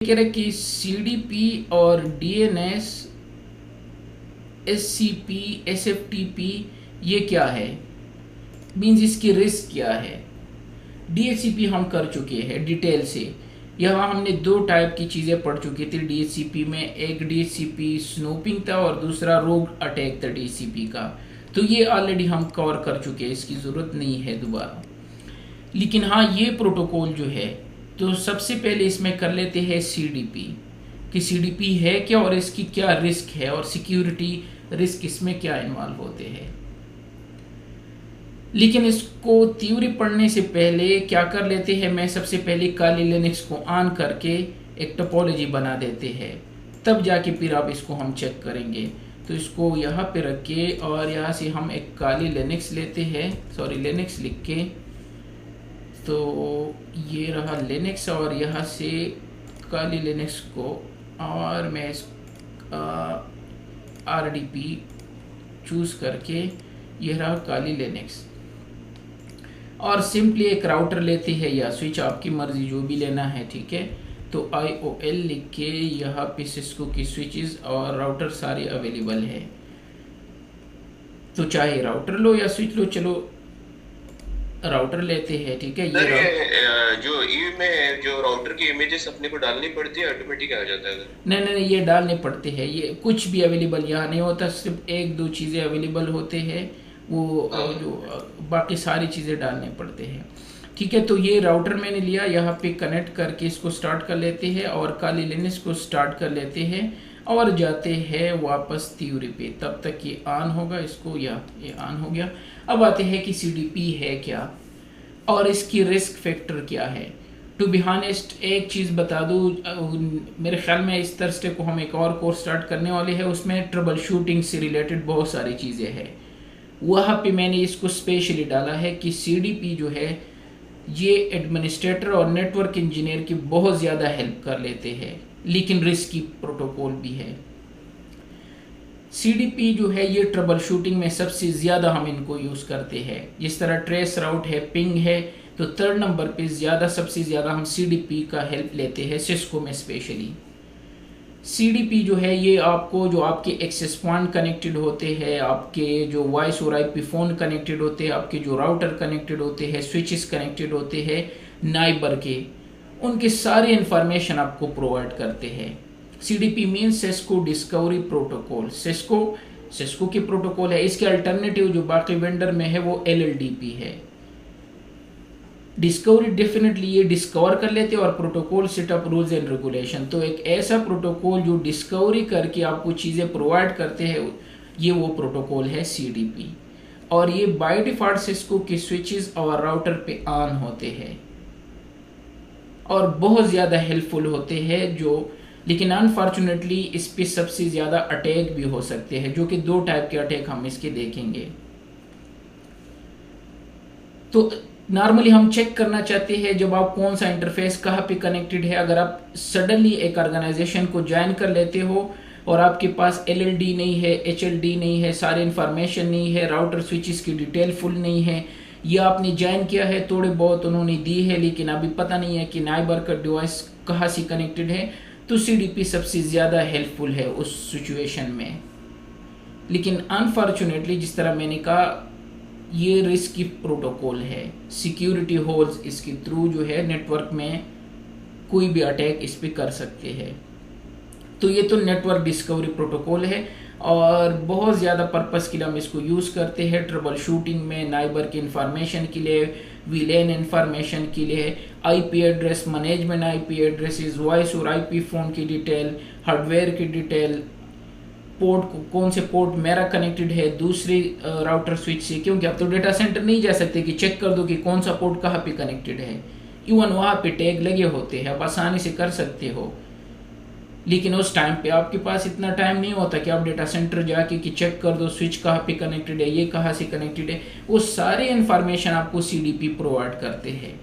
कह रहे कि सीडीपी और डीएनएस, एससीपी, एसएफटीपी ये क्या है, मीन्स इसकी रिस्क क्या है। डीएचसीपी हम कर चुके हैं डिटेल से। यहाँ हमने दो टाइप की चीज़ें पढ़ चुकी थी डीएचसीपी में। एक डीएचसीपी स्नूपिंग था और दूसरा रोग अटैक था डीएचसीपी का। तो ये ऑलरेडी हम कवर कर चुके हैं, इसकी ज़रूरत नहीं है दोबारा। लेकिन हाँ, ये प्रोटोकॉल जो है, तो सबसे पहले इसमें कर लेते हैं सीडीपी कि सीडीपी है क्या और इसकी क्या रिस्क है और सिक्योरिटी रिस्क इसमें क्या इन्वॉल्व होते हैं। लेकिन इसको थ्योरी पढ़ने से पहले क्या कर लेते हैं, मैं सबसे पहले काली लिनक्स को ऑन करके एक टोपोलॉजी बना देते हैं, तब जाके फिर आप इसको हम चेक करेंगे। तो इसको यहाँ पे रख के और यहाँ से हम एक काली लिनक्स लेते हैं, सॉरी लिनक्स लिख के, तो ये रहा लिनक्स और यहाँ से काली लिनक्स को, और मैं इस RDP चूज़ करके ये रहा काली लिनक्स, और सिंपली एक राउटर लेते हैं या स्विच, आपकी मर्जी जो भी लेना है, ठीक है। तो IOL लिख के यहाँ पे सिस्को की स्विचेस और राउटर सारे अवेलेबल है, तो चाहे राउटर लो या स्विच लो। चलो राउटर लेते हैं, ठीक है। ये जो ई में जो राउटर की इमेजेस अपने को डालनी पड़ती है, ऑटोमेटिक आ जाता है? नहीं, ये डालने पड़ते हैं। ये कुछ भी अवेलेबल यहाँ नहीं होता, सिर्फ एक दो चीज़ें अवेलेबल होते हैं, वो जो बाकी सारी चीज़ें डालने पड़ते हैं, ठीक है। तो ये राउटर मैंने लिया, यहाँ पे कनेक्ट करके इसको स्टार्ट कर लेते हैं और काली लिनक्स को स्टार्ट कर लेते हैं और जाते हैं वापस थ्योरी पे। तब तक ये ऑन होगा, इसको या ये ऑन हो गया। अब आते हैं कि सीडीपी है क्या और इसकी रिस्क फैक्टर क्या है। टू बी हॉनेस्ट एक चीज़ बता दूँ, मेरे ख्याल में इस थर्सडे को हम एक और कोर्स स्टार्ट करने वाले हैं, उसमें ट्रबल शूटिंग से रिलेटेड बहुत सारी चीज़ें हैं। वहाँ पे मैंने इसको स्पेशली डाला है कि सीडीपी जो है ये एडमिनिस्ट्रेटर और नेटवर्क इंजीनियर की बहुत ज़्यादा हेल्प कर लेते हैं, लेकिन रिस्की प्रोटोकॉल भी है। सीडीपी जो है ये ट्रबल शूटिंग में सबसे ज़्यादा हम इनको यूज़ करते हैं। जिस तरह ट्रेस राउट है, पिंग है, तो थर्ड नंबर पे सबसे ज़्यादा हम सीडीपी का हेल्प लेते हैं, सिस्को में स्पेशली। सीडीपी जो है ये आपको जो आपके एक्सेस पॉइंट कनेक्टेड होते हैं, आपके जो वॉइस और आईपी फ़ोन कनेक्टेड होते हैं, आपके जो राउटर कनेक्टेड होते हैं, स्विचेस कनेक्टेड होते हैं नाइबर के, उनके सारे इंफॉर्मेशन आपको प्रोवाइड करते हैं। CDP means Cisco discovery protocol. Cisco की प्रोटोकॉल है, इसके अल्टरनेटिव जो बाकी वेंडर में है वो LLDP है। डिस्कवरी डेफिनेटली ये डिस्कवर कर लेते हैं और protocol setup rules and regulation. तो एक ऐसा प्रोटोकॉल जो डिस्कवरी करके आपको चीज़ें प्रोवाइड करते हैं, ये वो प्रोटोकॉल है सीडीपी। और ये बाय डिफॉल्ट सिस्को के स्विचेस और राउटर पे ऑन होते हैं और बहुत ज़्यादा हेल्पफुल होते हैं लेकिन अनफॉर्चुनेटली इस पे सबसे ज़्यादा अटैक भी हो सकते हैं, जो कि दो टाइप के अटैक हम इसके देखेंगे। तो नॉर्मली हम चेक करना चाहते हैं जब आप कौन सा इंटरफेस कहाँ पे कनेक्टेड है। अगर आप सडनली एक ऑर्गेनाइजेशन को ज्वाइन कर लेते हो और आपके पास LLD नहीं है, HLD नहीं है, सारे इन्फॉर्मेशन नहीं है, राउटर स्विचेस की डिटेल फुल नहीं है, या आपने ज्वाइन किया है, थोड़े बहुत उन्होंने दी है, लेकिन अभी पता नहीं है कि नाइबर का डिवाइस कहाँ से कनेक्टेड है, तो सीडीपी सबसे ज़्यादा हेल्पफुल है उस सिचुएशन में। लेकिन अनफॉर्चुनेटली जिस तरह मैंने कहा, ये रिस्की प्रोटोकॉल है, सिक्योरिटी होल्स इसके थ्रू जो है नेटवर्क में कोई भी अटैक इस पर कर सकते हैं। तो ये तो नेटवर्क डिस्कवरी प्रोटोकॉल है और बहुत ज़्यादा पर्पस के लिए हम इसको यूज़ करते हैं, ट्रबल शूटिंग में, नाइबर की इंफॉर्मेशन के लिए, वीलेन इंफॉर्मेशन के लिए, IP address management, IP addresses, voice और आईपी फ़ोन की डिटेल, हार्डवेयर की डिटेल, पोर्ट कौन से पोर्ट मेरा कनेक्टेड है दूसरे राउटर स्विच से, क्योंकि आप तो डेटा सेंटर नहीं जा सकते कि चेक कर दो कि कौन सा पोर्ट कहाँ पे कनेक्टेड है। इवन वहाँ पे टैग लगे होते हैं, आप आसानी से कर सकते हो, लेकिन उस टाइम पे आपके पास इतना टाइम नहीं होता कि आप डेटा सेंटर जाके कि चेक कर दो स्विच कहाँ पे कनेक्टेड है, ये कहाँ से कनेक्टेड है। वो सारे इन्फॉर्मेशन आपको सीडीपी प्रोवाइड करते हैं,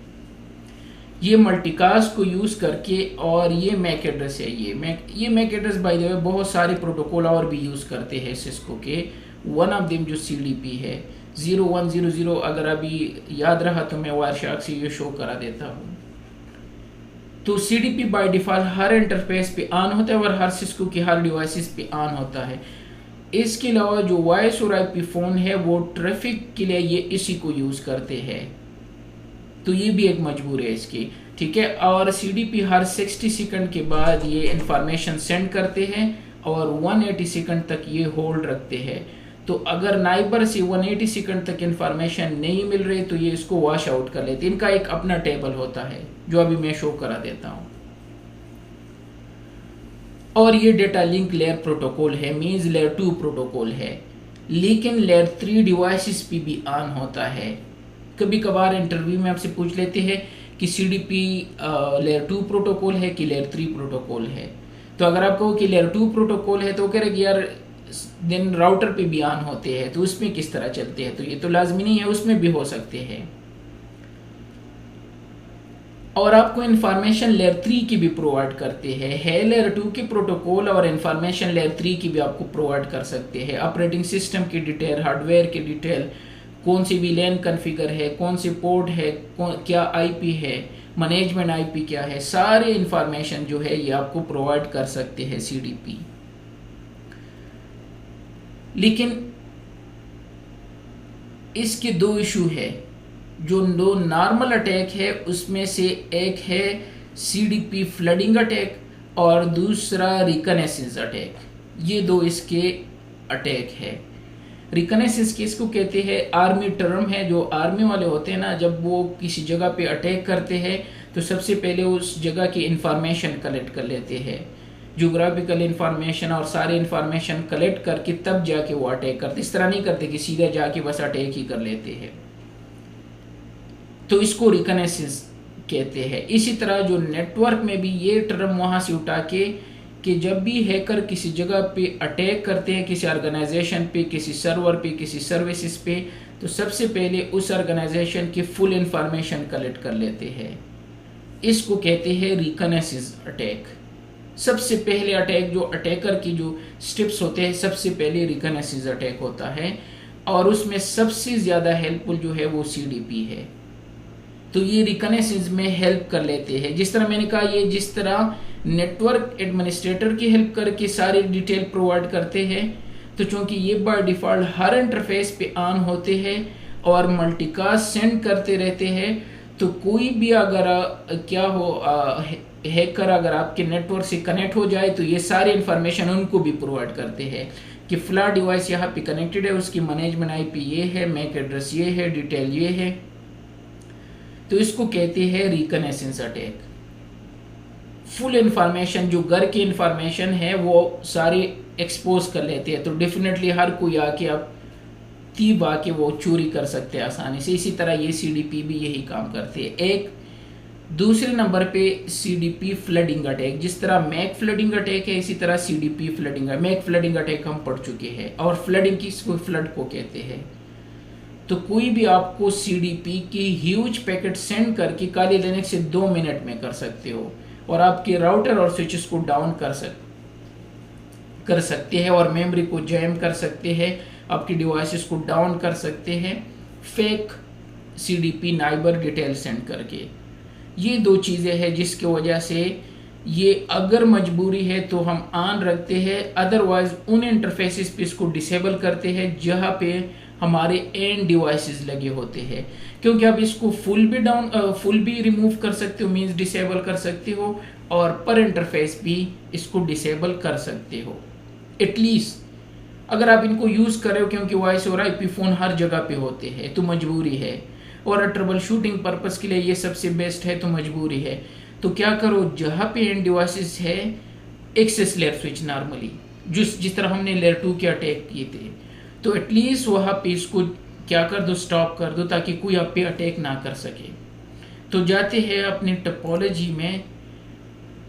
ये मल्टीकास्ट को यूज़ करके। और ये मैक एड्रेस है, ये mac address by the way बहुत सारे प्रोटोकॉल और भी यूज़ करते हैं सिस्को के। वन ऑफ देम जो सीडीपी है 0100, अगर अभी याद रहा तो मैं वायरशार्क से ये शो करा देता हूँ। तो CDP by default her interface पे ऑन होता है और हर सिस्को की हर डिवाइसेस पे ऑन होता है। इसके अलावा जो वॉइस और आईपी फ़ोन है वो ट्रैफिक के लिए ये इसी को यूज़ करते हैं, तो ये भी एक मजबूरी है इसकी, ठीक है। और सीडीपी हर 60 सेकंड के बाद ये इंफॉर्मेशन सेंड करते हैं और 180 सेकंड तक ये होल्ड रखते हैं। तो अगर नाइबर से 180 सेकंड तक इंफॉर्मेशन नहीं मिल रही तो ये इसको वॉश आउट कर लेते हैं। इनका एक अपना टेबल होता है जो अभी मैं शो करा देता हूँ। और ये डेटा लिंक लेयर प्रोटोकॉल है, मीन्स लेयर 2 प्रोटोकॉल है, लेकिन लेयर 3 डिवाइसेस पे भी ऑन होता है। कभी कभार इंटरव्यू में आपसे पूछ लेते हैं कि सीडीपी लेयर 2 प्रोटोकॉल है कि लेयर 3 प्रोटोकॉल है। तो अगर आप कहो कि लेयर 2 प्रोटोकॉल है तो कह रहे कि यार दिन राउटर पे भी ऑन होते हैं तो उसमें किस तरह चलते हैं, तो ये तो लाजमी नहीं है, उसमें भी हो सकते हैं। और आपको इंफॉर्मेशन लेयर 3 की भी प्रोवाइड करते हैं, है लेयर 2 के प्रोटोकॉल और इंफॉर्मेशन लेयर 3 की भी आपको प्रोवाइड कर सकते हैं। ऑपरेटिंग सिस्टम की डिटेल, हार्डवेयर की डिटेल, कौन सी वीलैन कॉन्फ़िगर है, कौन सी पोर्ट है, क्या आईपी है, मैनेजमेंट आईपी क्या है, सारे इंफॉर्मेशन जो है ये आपको प्रोवाइड कर सकते हैं सीडीपी। लेकिन इसके दो इशू है। जो दो नॉर्मल अटैक है उसमें से एक है सीडीपी फ्लडिंग अटैक और दूसरा रिकनेसेंस अटैक। ये दो इसके अटैक है। रिकनेसेंस किसको कहते हैं, आर्मी टर्म है। जो आर्मी वाले होते हैं ना, जब वो किसी जगह पे अटैक करते हैं तो सबसे पहले उस जगह की इंफॉर्मेशन कलेक्ट कर लेते हैं, ज्योग्राफिकल इंफॉर्मेशन और सारे इंफॉर्मेशन कलेक्ट करके तब जाके वो अटैक करते। इस तरह नहीं करते कि सीधा जाके बस अटैक ही कर लेते हैं, तो इसको रिकनेसेंस कहते हैं। इसी तरह जो नेटवर्क में भी ये टर्म वहां से उठा के कि जब भी हैकर किसी जगह पे अटैक करते हैं, किसी ऑर्गेनाइजेशन पे, किसी सर्वर पे, किसी सर्विसेज पे, तो सबसे पहले उस ऑर्गेनाइजेशन की फुल इंफॉर्मेशन कलेक्ट कर लेते हैं। इसको कहते हैं रिकनेसेंस अटैक। सबसे पहले अटैक जो अटैकर की जो स्टेप्स होते हैं, सबसे पहले रिकनेसेंस अटैक होता है और उसमें सबसे ज्यादा हेल्पफुल जो है वो सीडीपी है। तो ये रिकनेसेंस में हेल्प कर लेते हैं। जिस तरह मैंने कहा, ये जिस तरह नेटवर्क एडमिनिस्ट्रेटर की हेल्प करके सारी डिटेल प्रोवाइड करते हैं, तो चूंकि ये बाय डिफॉल्ट हर इंटरफेस पे ऑन होते हैं और मल्टीकास्ट सेंड करते रहते हैं, तो कोई भी अगर क्या हो हैकर अगर आपके नेटवर्क से कनेक्ट हो जाए तो ये सारी इंफॉर्मेशन उनको भी प्रोवाइड करते हैं कि फ्ला डिवाइस यहाँ पे कनेक्टेड है, उसकी मैनेजमेंट आईपी ये है, मैक एड्रेस ये है, डिटेल ये है। तो इसको कहते हैं रिकनेसेंस अटैक। फुल इंफॉर्मेशन जो घर की इंफॉर्मेशन है वो सारी एक्सपोज कर लेते हैं, तो डेफिनेटली हर कोई आके आप तीब आके वो चोरी कर सकते हैं आसानी से। इसी तरह ये सीडीपी भी यही काम करते हैं। एक दूसरे नंबर पे सीडीपी फ्लडिंग अटैक, जिस तरह मैक फ्लडिंग अटैक है इसी तरह CDP flooding, mac flooding attack हम पढ़ चुके हैं। और फ्लडिंग किसको, फ्लड को कहते हैं। तो कोई भी आपको सीडीपी की ह्यूज पैकेट सेंड करके काली लिनक्स से 2 मिनट में कर सकते हो और आपके राउटर और स्विचेस को डाउन कर सकते हैं और मेमोरी को जैम कर सकते हैं, आपकी डिवाइसेस को डाउन कर सकते हैं fake CDP neighbour detail send करके। ये दो चीज़ें हैं जिसकी वजह से ये अगर मजबूरी है तो हम ऑन रखते हैं, अदरवाइज उन इंटरफेसेस पे इसको डिसेबल करते हैं जहाँ पे हमारे एंड डिवाइसेस लगे होते हैं, क्योंकि आप इसको फुल भी रिमूव कर सकते हो, मींस डिसेबल कर सकते हो, और पर इंटरफेस भी इसको डिसेबल कर सकते हो एटलीस्ट अगर आप इनको यूज़ कर रहे हो, क्योंकि वॉइस और आईपी फ़ोन हर जगह पे होते हैं तो मजबूरी है, और ट्रबल शूटिंग पर्पस के लिए ये सबसे बेस्ट है तो मजबूरी है। तो क्या करो, जहाँ पे एंड डिवाइसेस है एक्सेस लेयर स्विच नॉर्मली जिस तरह हमने लेयर 2 के अटैक किए थे, तो एटलीस्ट वहाँ पे इसको क्या कर दो, स्टॉप कर दो ताकि कोई आप पे अटैक ना कर सके। तो जाते हैं अपनी टोपोलॉजी में।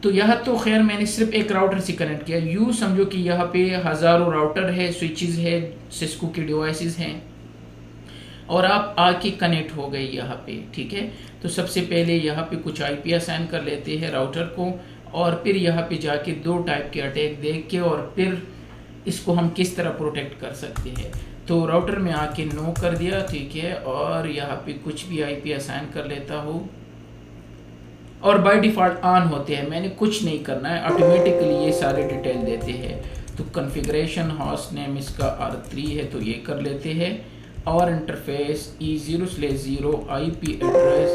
तो यह तो खैर मैंने सिर्फ एक राउटर से कनेक्ट किया, यूँ समझो कि यहाँ पे हज़ारों राउटर है, स्विचेस है, सिस्को के डिवाइसेस हैं और आप आके कनेक्ट हो गए यहाँ पे, ठीक है। तो सबसे पहले यहाँ पे कुछ आईपी असाइन कर लेते हैं राउटर को, और फिर यहाँ पे जाके 2 टाइप के अटैक देख के और फिर इसको हम किस तरह प्रोटेक्ट कर सकते हैं। तो राउटर में आके नो कर दिया, ठीक है, और यहाँ पे कुछ भी आईपी असाइन कर लेता हूँ। और बाय डिफ़ॉल्ट ऑन होते हैं, मैंने कुछ नहीं करना है, ऑटोमेटिकली ये सारे डिटेल देते हैं। तो कॉन्फ़िगरेशन होस्ट नेम इसका R3 है तो ये कर लेते हैं, और इंटरफेस E0/0 IP एड्रेस,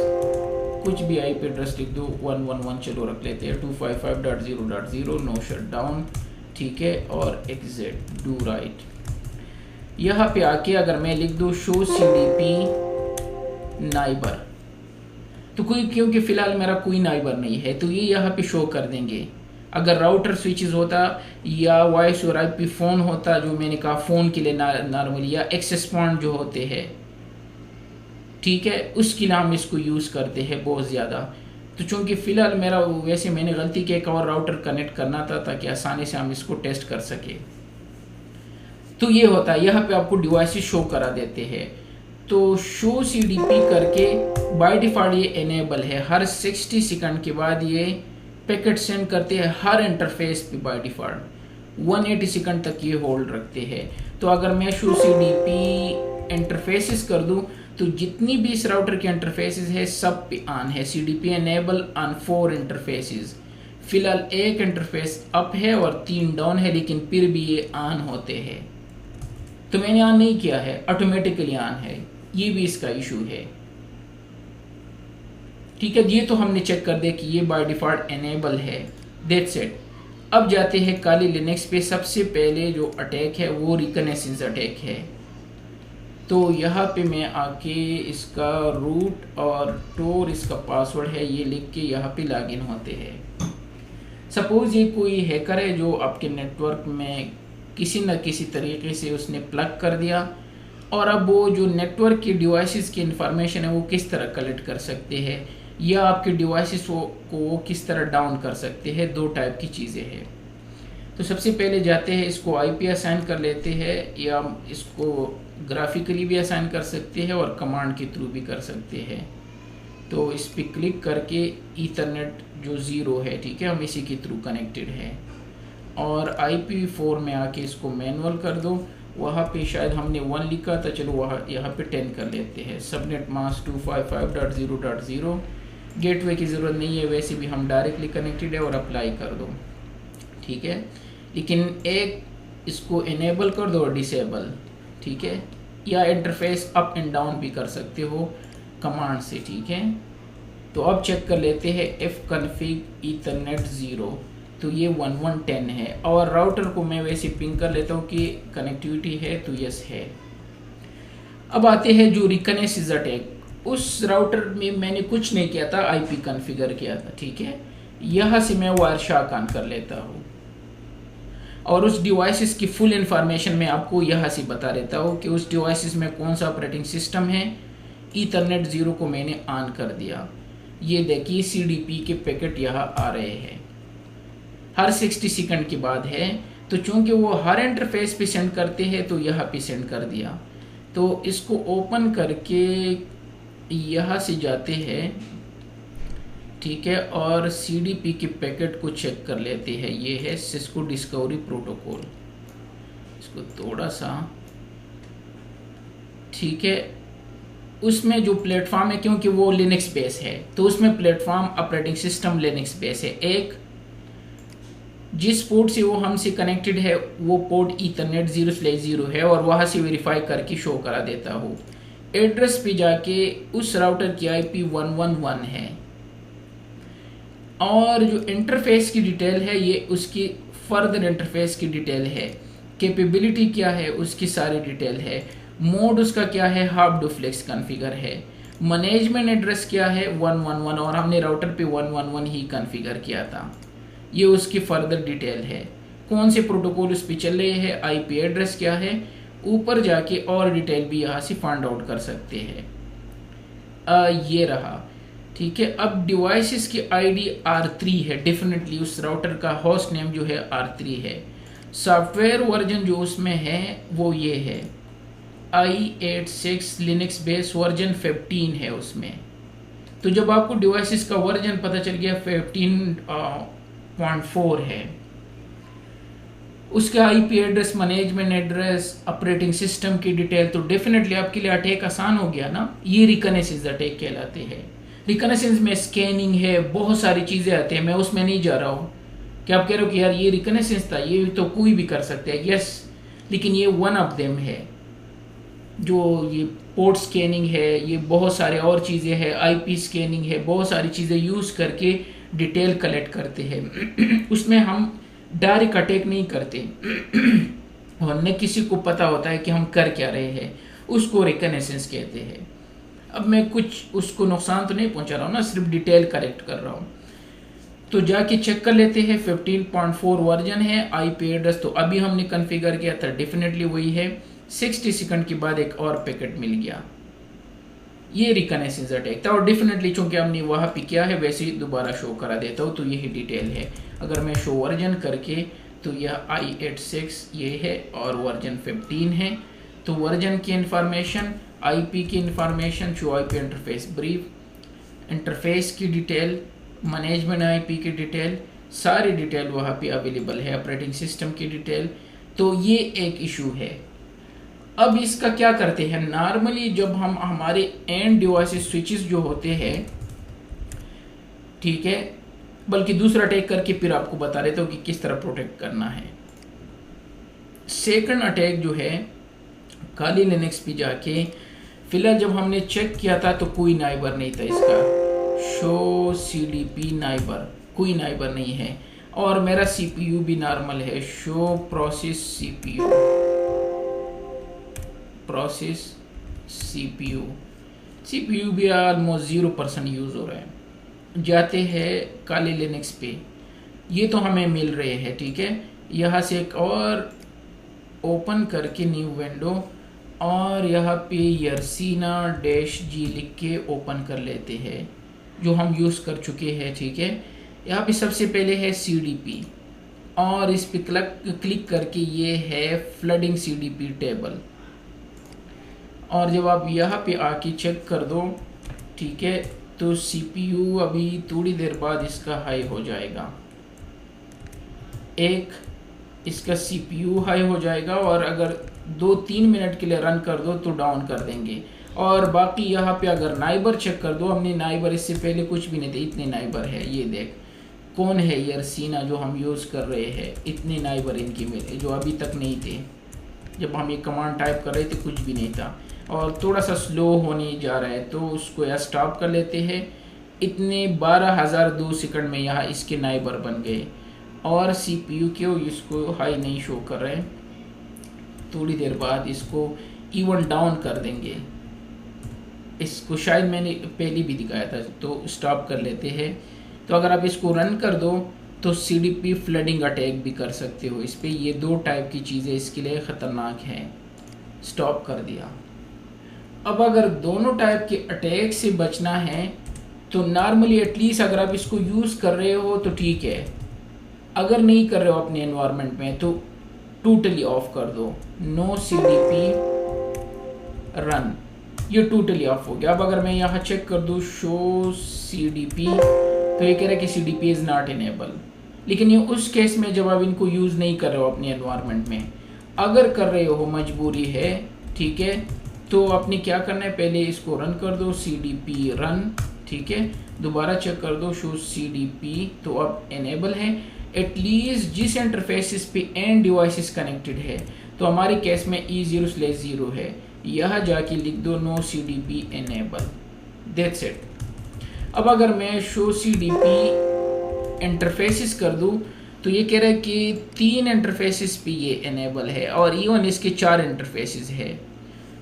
कुछ भी IP एड्रेस लिख दो, 111 चलो रख लेते हैं, 255.0.0 नो शटडाउन, ठीक है, और एग्जिट डू राइट। यहाँ पे आके अगर मैं लिख दूँ शो CDP नाइबर, तो कोई, क्योंकि फ़िलहाल मेरा कोई नाइबर नहीं है तो ये यहाँ पे शो कर देंगे। अगर राउटर स्विचेस होता या वॉइस और IP फ़ोन होता, जो मैंने कहा फ़ोन के लिए नॉर्मली, या एक्सेस पॉइंट जो होते हैं, ठीक है, उसके लिए हम इसको यूज़ करते हैं बहुत ज़्यादा। तो चूँकि फ़िलहाल मेरा, वैसे मैंने गलती की एक और राउटर कनेक्ट करना था ताकि आसानी से हम इसको टेस्ट कर सके। तो ये होता है, यहाँ पे आपको डिवाइसेस शो करा देते हैं। तो शो CDP करके बाय डिफ़ॉल्ट ये इनेबल है, हर 60 सेकंड के बाद ये पैकेट सेंड करते हैं हर इंटरफेस पे। बाय डिफ़ॉल्ट 180 सेकंड तक ये होल्ड रखते हैं। तो अगर मैं शो CDP इंटरफेसेस कर दूं तो जितनी भी इस राउटर के इंटरफेसेस है सब पे ऑन है। CDP enable on 4 interfaces. फिलहाल एक इंटरफेस अप है और 3 डाउन है, लेकिन फिर भी ये ऑन होते हैं। तो मैंने ऑन नहीं किया है, ऑटोमेटिकली ऑन है, ये भी इसका इशू है, ठीक है। ये तो हमने चेक कर दिया कि ये बाय डिफ़ॉल्ट इनेबल है, दैट्स इट। अब जाते हैं काली लिनक्स पे। सबसे पहले जो अटैक है वो रिकनेसेंस अटैक है। तो यहाँ पे मैं आके इसका रूट और टोर इसका पासवर्ड है ये लिख के यहाँ पे लॉगिन होते हैं। सपोज़ ये कोई हैकर है जो आपके नेटवर्क में किसी न किसी तरीके से उसने प्लग कर दिया, और अब वो जो नेटवर्क की डिवाइसेस की इंफॉर्मेशन है वो किस तरह कलेक्ट कर सकते हैं, या आपके डिवाइसेस को वो किस तरह डाउन कर सकते हैं। 2 टाइप की चीज़ें हैं। तो सबसे पहले जाते हैं, इसको IP असाइन कर लेते हैं, या इसको ग्राफिकली भी असाइन कर सकते हैं और कमांड के थ्रू भी कर सकते हैं। तो इस पर क्लिक करके ईथरनेट जो 0 है, ठीक है, हम इसी के थ्रू कनेक्टेड है, और IPv4 में आके इसको मैनुअल कर दो। वहाँ पे शायद हमने 1 लिखा था, चलो वहाँ यहाँ पे 10 कर लेते हैं। सबनेट मास्क 255.0.0, गेटवे की ज़रूरत नहीं है, वैसे भी हम डायरेक्टली कनेक्टेड है, और अप्लाई कर दो, ठीक है। लेकिन एक इसको इनेबल कर दो और डिसेबल, ठीक है, या इंटरफेस अप एंड डाउन भी कर सकते हो कमांड से, ठीक है। तो अब चेक कर लेते हैं fconfig ethernet 0, तो ये 1110 है, और राउटर को मैं वैसे पिंग कर लेता हूँ कि कनेक्टिविटी है, तो यस है। अब आते हैं जो रिकनेसेंस अटैक। उस राउटर में मैंने कुछ नहीं किया था, IP कॉन्फ़िगर किया था, ठीक है। यहाँ से मैं वायरशार्क ऑन कर लेता हूँ, और उस डिवाइसेस की फुल इंफॉर्मेशन मैं आपको यहाँ से बता देता हूँ कि उस डिवाइसेस में कौन सा ऑपरेटिंग सिस्टम है। ईथरनेट 0 को मैंने ऑन कर दिया, ये देखिए CDP के पैकेट यहाँ आ रहे हैं, हर 60 सेकंड के बाद है। तो चूंकि वो हर इंटरफेस पे सेंड करते हैं तो यहाँ पे सेंड कर दिया। तो इसको ओपन करके यहाँ से जाते हैं, ठीक है, और CDP के पैकेट को चेक कर लेते हैं। ये है सिस्को डिस्कवरी प्रोटोकॉल, इसको थोड़ा सा, ठीक है। उसमें जो प्लेटफॉर्म है, क्योंकि वो लिनक्स बेस है, तो उसमें platform operating system Linux base है। एक जिस पोर्ट से वो हमसे कनेक्टेड है वो पोर्ट ईथरनेट 0/0 है, और वहाँ से वेरीफाई करके शो करा देता हूँ। एड्रेस पे जाके उस राउटर की IP 111 है, और जो इंटरफेस की डिटेल है ये उसकी फर्दर इंटरफेस की डिटेल है। कैपेबिलिटी क्या है उसकी सारी डिटेल है। मोड उसका क्या है, हाफ डुप्लेक्स कॉन्फ़िगर है। मैनेजमेंट एड्रेस क्या है, 111, और हमने राउटर पे 111 ही कॉन्फ़िगर किया था। ये उसकी फर्दर डिटेल है, कौन से प्रोटोकॉल उस पर चल रहे हैं, IP एड्रेस क्या है। ऊपर जाके और डिटेल भी यहाँ से फाइंड आउट कर सकते हैं। ये रहा, ठीक है। अब डिवाइसेस की ID R3 है, डेफिनेटली उस राउटर का होस्ट नेम जो है R3 है। सॉफ्टवेयर वर्जन जो उसमें है वो ये है i86 लिनक्स बेस वर्जन 15 है उसमें। तो जब आपको डिवाइसेस का वर्जन पता चल गया 15.4 है, उसका IP address, management address, operating system की डिटेल, तो डेफिनेटली आपके लिए अटैक आसान हो गया ना। ये रिकनेसेंस अटैक कहलाते हैं। रिकनेसेंस में स्कैनिंग है, बहुत सारी चीज़ें आती हैं, मैं उसमें नहीं जा रहा हूँ। कि आप कह रहे हो कि यार ये रिकनेसेंस था, ये तो कोई भी कर सकता है, यस, लेकिन ये वन ऑफ देम है। जो ये पोर्ट स्कैनिंग है, ये बहुत सारे और चीज़ें हैं, आईपी स्कैनिंग है, बहुत सारी चीज़ें यूज़ करके डिटेल कलेक्ट करते हैं। उसमें हम डायरेक्ट अटैक नहीं करते और न किसी को पता होता है कि हम कर क्या रहे हैं, उसको रिकनेसेंस कहते हैं। अब मैं कुछ उसको नुकसान तो नहीं पहुंचा रहा हूँ ना, सिर्फ डिटेल कलेक्ट कर रहा हूँ। तो जाके चेक कर लेते हैं, 15.4 वर्जन है। आईपी एड्रेस तो अभी हमने कॉन्फ़िगर किया था, डेफिनेटली वही है। 60 सेकंड के बाद एक और पैकेट मिल गया, ये रिकनेसेंस अटैक था। और डेफिनेटली चूंकि हमने वहाँ पे किया है वैसे ही दोबारा शो करा देता हूँ, तो यही डिटेल है। अगर मैं शो वर्जन करके, तो यह i86 ये है और वर्जन 15 है। तो वर्जन की इंफॉर्मेशन, आईपी की information, show IP interface brief, interface की डिटेल, मैनेजमेंट आईपी की डिटेल, सारी डिटेल वहाँ पे अवेलेबल है, ऑपरेटिंग सिस्टम की डिटेल। तो ये एक इशू है। अब इसका क्या करते हैं, नॉर्मली जब हम हमारे एंड डिवाइसेस स्विचेस जो होते हैं, ठीक है, बल्कि दूसरा अटैक करके फिर आपको बता देता हूँ कि किस तरह प्रोटेक्ट करना है। सेकंड अटैक जो है, काली लिनक्स पे जाके, फिलहाल जब हमने चेक किया था तो कोई नाइबर नहीं था इसका, शो सीडीपी नाइबर, कोई नाइबर नहीं है। और मेरा सीपीयू भी नॉर्मल है, show process CPU, process CPU, CPU भी ऑलमोस्ट 0% यूज़ हो रहा है। जाते हैं काली लिनक्स पे, ये तो हमें मिल रहे हैं, ठीक है। यहाँ से एक और ओपन करके न्यू विंडो, और यहाँ पे यर्सीना -g लिख के ओपन कर लेते हैं, जो हम यूज़ कर चुके हैं, ठीक है। यहाँ पे सबसे पहले है CDP, और इस पे क्लिक करके ये है फ्लडिंग CDP टेबल। और जब आप यहाँ पे आके चेक कर दो, ठीक है, तो CPU अभी थोड़ी देर बाद इसका हाई हो जाएगा, एक इसका CPU हाई हो जाएगा, और अगर 2-3 मिनट के लिए रन कर दो तो डाउन कर देंगे। और बाकी यहाँ पे अगर नाइबर चेक कर दो, हमने नाइबर इससे पहले कुछ भी नहीं थे, इतने नाइबर है, ये देख कौन है, यर्सीना जो हम यूज़ कर रहे हैं, इतने नाइबर इनके मिले जो अभी तक नहीं थे। जब हम ये कमांड टाइप कर रहे थे कुछ भी नहीं था, और थोड़ा सा स्लो होने जा रहा है, तो उसको या स्टॉप कर लेते हैं। इतने 12,002 सेकंड में यहाँ इसके नाइबर बन गए, और CPU क्यों इसको हाई नहीं शो कर रहे, थोड़ी देर बाद इसको इवन डाउन कर देंगे। इसको शायद मैंने पहले भी दिखाया था, तो स्टॉप कर लेते हैं। तो अगर आप इसको रन कर दो तो CDP फ्लडिंग अटैक भी कर सकते हो इस पर। ये 2 टाइप की चीज़ें इसके लिए ख़तरनाक हैं। स्टॉप कर दिया। अब अगर दोनों टाइप के अटैक से बचना है तो नॉर्मली एटलीस्ट अगर आप इसको यूज़ कर रहे हो तो ठीक है, अगर नहीं कर रहे हो अपने एनवायरनमेंट में तो टोटली ऑफ कर दो, नो CDP रन, ये टोटली ऑफ हो गया। अब अगर मैं यहाँ चेक कर दूँ शो CDP, तो ये कह रहा है कि CDP इज़ नॉट इनेबल। लेकिन ये उस केस में जब आप इनको यूज़ नहीं कर रहे हो अपने एनवायरनमेंट में, अगर कर रहे हो मजबूरी है, ठीक है, तो आपने क्या करना है, पहले इसको रन कर दो CDP रन, ठीक है, दोबारा चेक कर दो शो CDP, तो अब इनेबल है। एटलीस्ट जिस इंटरफेसिस पे एंड डिवाइसेस कनेक्टेड है, तो हमारे केस में E0/0 है, यहाँ जाके लिख दो no CDP enable, that's it. अब अगर मैं शो CDP इंटरफेसिस कर दूँ तो ये कह रहा है कि 3 इंटरफेसिस पे ये इनेबल है, और इवन इसके 4 इंटरफेसिस है।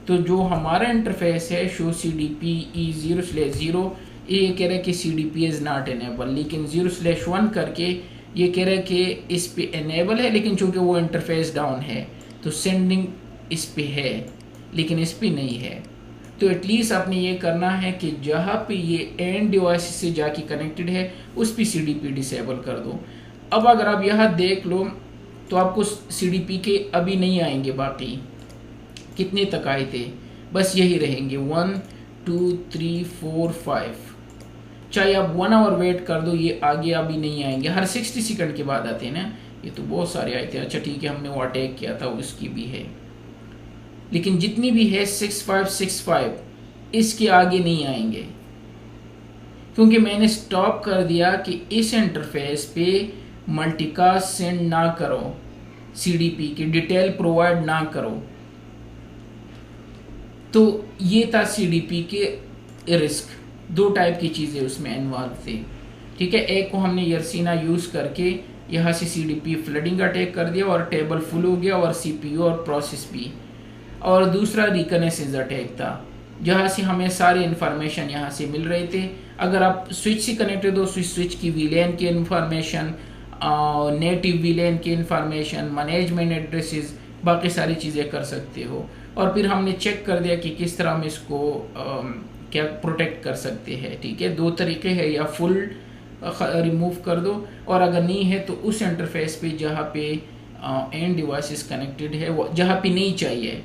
तो जो हमारा इंटरफेस है शो CDP E0/0, ये कह रहा है कि CDP इज़ नॉट इनेबल, लेकिन 0/1 करके ये कह रहा है कि इस पे इनेबल है, लेकिन चूंकि वो इंटरफेस डाउन है तो सेंडिंग इस पे है, लेकिन इस पे नहीं है। तो एटलीस्ट आपने ये करना है कि जहाँ पे ये एंड डिवाइस से जाके कनेक्टेड है उस पे CDP डिसेबल कर दो। अब अगर आप यहाँ देख लो तो आपको CDP के अभी नहीं आएंगे, बाकी कितने तक आए थे, बस यही रहेंगे 1 2 3 4 5। चाहे आप 1 आवर वेट कर दो, ये आगे अभी नहीं आएंगे, हर 60 सेकंड के बाद आते हैं ना, ये तो बहुत सारे आए थे। अच्छा ठीक है, हमने वो अटैक किया था उसकी भी है, लेकिन जितनी भी है 6565 इसके आगे नहीं आएंगे। क्योंकि मैंने स्टॉप कर दिया कि इस इंटरफेस पे मल्टीकास्ट सेंड ना करो, सीडीपी की डिटेल प्रोवाइड ना करो। तो ये था सीडीपी के रिस्क। दो टाइप की चीज़ें उसमें इन्वॉल्व थी, ठीक है। एक को हमने यर्सीना यूज़ करके यहाँ से सीडीपी फ्लडिंग अटैक कर दिया और टेबल फुल हो गया और सीपीयू और प्रोसेस भी। और दूसरा रिकनेसेंस अटैक था, जहाँ से हमें सारे इन्फॉर्मेशन यहाँ से मिल रहे थे। अगर आप स्विच से कनेक्टेड हो, स्विच की वीलैन की इन्फॉर्मेशन, नेटिव वीलैन की इन्फॉर्मेशन, मैनेजमेंट एड्रेसेस, बाकी सारी चीज़ें कर सकते हो। और फिर हमने चेक कर दिया कि किस तरह हम इसको क्या प्रोटेक्ट कर सकते हैं, ठीक है। दो तरीके हैं, या फुल रिमूव कर दो, और अगर नहीं है तो उस इंटरफेस पे जहाँ पे एंड डिवाइसेस कनेक्टेड है, जहाँ पे नहीं चाहिए,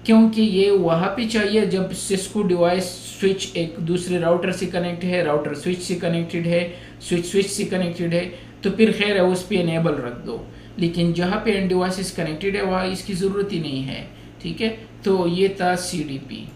क्योंकि ये वहाँ पे चाहिए जब सिस्को डिवाइस स्विच एक दूसरे राउटर से कनेक्ट है, राउटर स्विच से कनेक्टेड है, स्विच से कनेक्टेड है, तो फिर खैर है उस पर इनेबल रख दो। लेकिन जहाँ पे एंड डिवाइसेस कनेक्टेड है वहाँ इसकी ज़रूरत ही नहीं है, ठीक है। तो ये था सीडीपी।